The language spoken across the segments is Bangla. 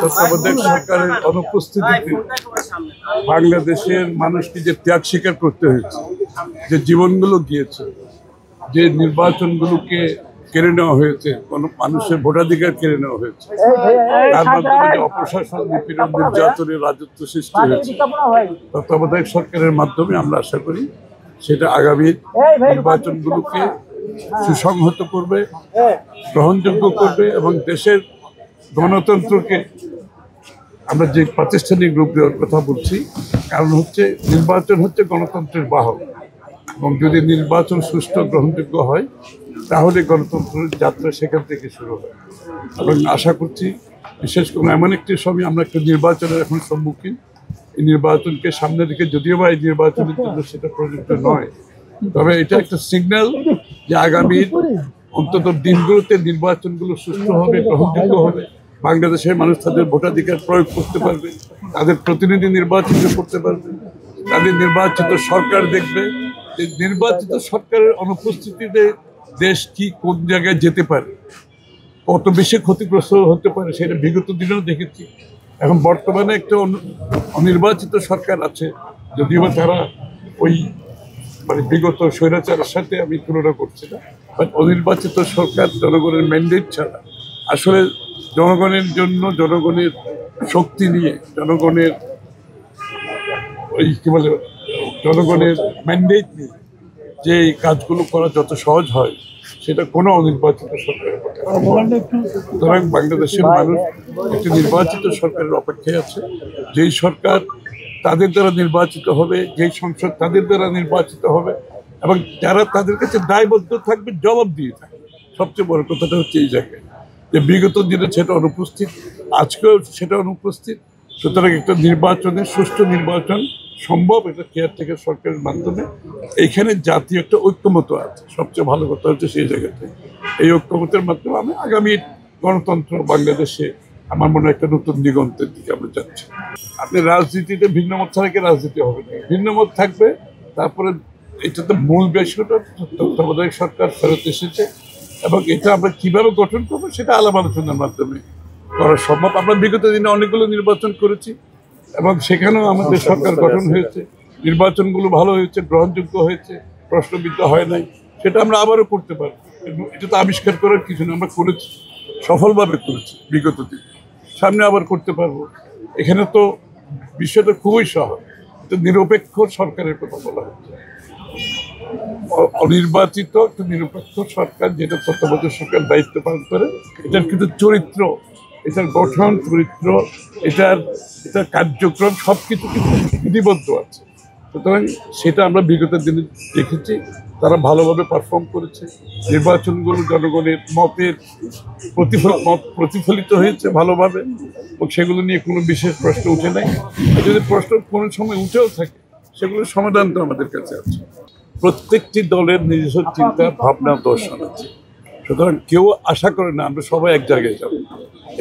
তত্ত্বাবধায়ক সরকারের অনুপস্থিতিতে বাংলাদেশের মানুষকে যে ত্যাগ স্বীকার করতে হয়েছে, যে জীবনগুলো গিয়েছে, যে নির্বাচনগুলোকে কেড়ে নেওয়া হয়েছে, কোনো মানুষের ভোটাধিকার কেড়ে নেওয়া হয়েছে, তার মাধ্যমে যে অপশাসন, নিপীড়ন, নির্যাতনের রাজত্ব সৃষ্টি হয়েছে, তত্ত্বাবধায়ক সরকারের মাধ্যমে আমরা আশা করি সেটা আগামী নির্বাচনগুলোকে সুসংহত করবে, গ্রহণযোগ্য করবে এবং দেশের গণতন্ত্রকে আমরা যে প্রাতিষ্ঠানিক রূপ দেওয়ার কথা বলছি, কারণ হচ্ছে নির্বাচন হচ্ছে গণতন্ত্রের বাহক এবং যদি নির্বাচন সুষ্ঠু গ্রহণযোগ্য হয় তাহলে গণতন্ত্রের যাত্রা সেখান থেকে শুরু হয়। এবং আশা করছি বিশেষ করে এমন একটি সময় আমরা একটা নির্বাচনের এখন সম্মুখীন, এই নির্বাচনকে সামনে রেখে যদিও বা এই নির্বাচনের জন্য সেটা প্রযোজ্য নয়, তবে এটা একটা সিগন্যাল যে আগামীর অন্তত দিনগুলোতে নির্বাচনগুলো সুষ্ঠু হবে, গ্রহণযোগ্য হবে, বাংলাদেশের মানুষ তাদের ভোটাধিকার প্রয়োগ করতে পারবে, তাদের প্রতিনিধি নির্বাচিত করতে পারবে, তাদের নির্বাচিত সরকার দেখবে। নির্বাচিত সরকারের অনুপস্থিতিতে দেশ কি কোন জায়গায় যেতে পারে, কত বেশি ক্ষতিগ্রস্ত হতে পারে সেটা বিগত দিনেও দেখেছি। এখন বর্তমানে একটা অনির্বাচিত সরকার আছে, যদিও বা তারা ওই মানে বিগত স্বৈরাচারের সাথে আমি তুলনা করছি না, বাট অনির্বাচিত সরকার জনগণের ম্যান্ডেট ছাড়া আসলে জনগণের জন্য, জনগণের শক্তি নিয়ে, জনগণের ওই কী বলে জনগণের ম্যান্ডেট নিয়ে যে এই কাজগুলো করা যত সহজ হয় সেটা কোনো অনির্বাচিত সরকারের পক্ষে। সুতরাং বাংলাদেশের মানুষ একটি নির্বাচিত সরকারের অপেক্ষায় আছে, যেই সরকার তাদের দ্বারা নির্বাচিত হবে, যেই সংসদ তাদের দ্বারা নির্বাচিত হবে এবং যারা তাদের কাছে দায়বদ্ধ থাকবে, জবাব দিয়ে থাকবে। সবচেয়ে বড় কথাটা হচ্ছে এই জায়গায় যে বিগত দিনে সেটা অনুপস্থিত, আজকেও সেটা অনুপস্থিত। সুতরাং একটা নির্বাচনের সুষ্ঠু নির্বাচন সম্ভব এটা কেয়ারটেকার সরকারের মাধ্যমে। এইখানে জাতীয় একটা ঐক্যমত আছে, সবচেয়ে ভালো কথা হচ্ছে সেই জায়গাতে এই ঐক্যমতের মাধ্যমে আমি আগামী গণতন্ত্র বাংলাদেশে আমার মনে হয় একটা নতুন দিগন্তের দিকে আমরা যাচ্ছি। আপনি রাজনীতিতে ভিন্ন মত ছাড়া কি রাজনীতি হবে না, ভিন্ন মত থাকবে। তারপরে এটা তো মূল বিষয়টা তত্ত্বাবধায়ক সরকার ফেরত এসেছে এবং এটা আমরা কীভাবে গঠন করবো সেটা আলাপ আলোচনার মাধ্যমে করা সম্ভব। আমরা বিগত দিনে অনেকগুলো নির্বাচন করেছি এবং সেখানেও আমাদের সরকার গঠন হয়েছে, নির্বাচনগুলো ভালো হয়েছে, গ্রহণযোগ্য হয়েছে, প্রশ্নবিদ্ধ হয় নাই। সেটা আমরা আবারও করতে পারবো, এটা তো আবিষ্কার করার কিছু না, আমরা করেছি, সফলভাবে করেছি বিগত দিন, সামনে আবার করতে পারবো। এখানে তো বিষয়টা খুবই সহজ, এটা নিরপেক্ষ সরকারের কথা বলা হচ্ছে। অনির্বাচিত একটা নিরপেক্ষ সরকার যেটা তত্ত্বাবধায়ক সরকার দায়িত্ব পালন করে, এটার কিন্তু চরিত্র, এটার গঠন, চরিত্র, এটার কার্যক্রম সব কিছু কিন্তু বিধিবদ্ধ আছে। সুতরাং সেটা আমরা বিগত দিনে দেখেছি, তারা ভালোভাবে পারফর্ম করেছে, নির্বাচনগুলো জনগণের মতের প্রতিফলিত হয়েছে ভালোভাবে এবং সেগুলো নিয়ে কোনো বিশেষ প্রশ্ন উঠে নাই। যদি প্রশ্ন কোনো সময় উঠেও থাকে সেগুলোর সমাধান তো আমাদের কাছে আছে। প্রত্যেকটি দলের নিজস্ব চিন্তা, ভাবনা, দর্শন আছে। সুতরাং কেউ আশা করে না আমরা সবাই এক জায়গায় যাব,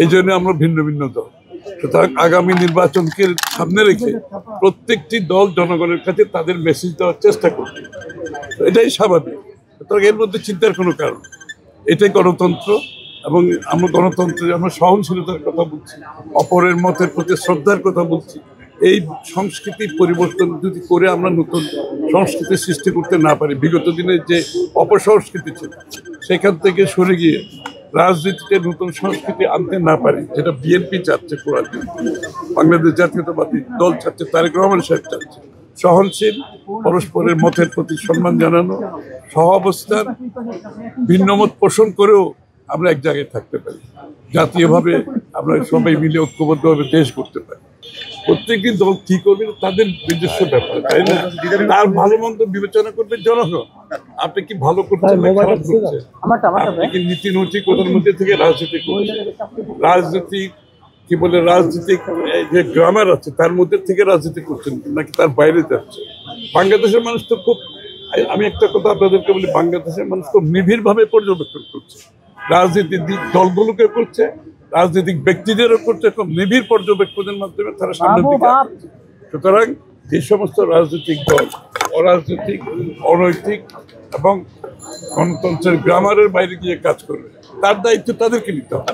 এই জন্য আমরা ভিন্ন ভিন্ন দল। সুতরাং আগামী নির্বাচনকে সামনে রেখে প্রত্যেকটি দল জনগণের কাছে তাদের মেসেজ দেওয়ার চেষ্টা করবে, এটাই স্বাভাবিক। সুতরাং এর মধ্যে চিন্তার কোনো কারণ, এটাই গণতন্ত্র এবং আমরা গণতন্ত্রে আমরা সহনশীলতার কথা বলছি, অপরের মতের প্রতি শ্রদ্ধার কথা বলছি। এই সংস্কৃতির পরিবর্তন যদি করে আমরা নতুন সংস্কৃতি সৃষ্টি করতে না পারি, বিগত দিনের যে অপসংস্কৃতি ছিল সেখান থেকে সরে গিয়ে রাজনীতিতে নতুন সংস্কৃতি আনতে না পারি, যেটা বিএনপি চাচ্ছে, বাংলাদেশ জাতীয়তাবাদী দল চাচ্ছে, তারেক রহমান সাহেব চাচ্ছে, সহনশীল, পরস্পরের মতের প্রতি সম্মান জানানো, সহ অবস্থান, ভিন্নমত পোষণ করেও আমরা এক জায়গায় থাকতে পারি, জাতীয়ভাবে আমরা সবাই মিলে ঐক্যবদ্ধভাবে দেশ করতে পারি। প্রত্যেকটি দল কি করবে তাদের নিজস্ব ব্যাপার, তাই না? তার ভালো মন্দ বিবেচনা করবে জনগণ। আপনি কি ভালো করছেন না খারাপ করছেন, আপনি কি নীতি নৈতিকতার মধ্যে থেকে রাজনীতি করছেন, রাজনীতি কি বলে রাজনীতিক যে গ্রামার আছে তার মধ্যে থেকে রাজনীতি করছেন নাকি তার বাইরে যাচ্ছে। বাংলাদেশের মানুষ তো খুব, আমি একটা কথা আপনাদেরকে বলি, বাংলাদেশের মানুষ খুব নিবিড়ভাবে পর্যবেক্ষণ করছে, রাজনীতির দলগুলোকে করছে, রাজনৈতিক ব্যক্তিদেরও করছে, খুব নিবিড় পর্যবেক্ষণের মাধ্যমে তারা সামনের দিকে আসছে। সুতরাং যে সমস্ত রাজনৈতিক দল অরাজনৈতিক, অনৈতিক এবং গণতন্ত্রের গ্রামারের বাইরে গিয়ে কাজ করবে, তার দায়িত্ব তাদেরকে নিতে হবে।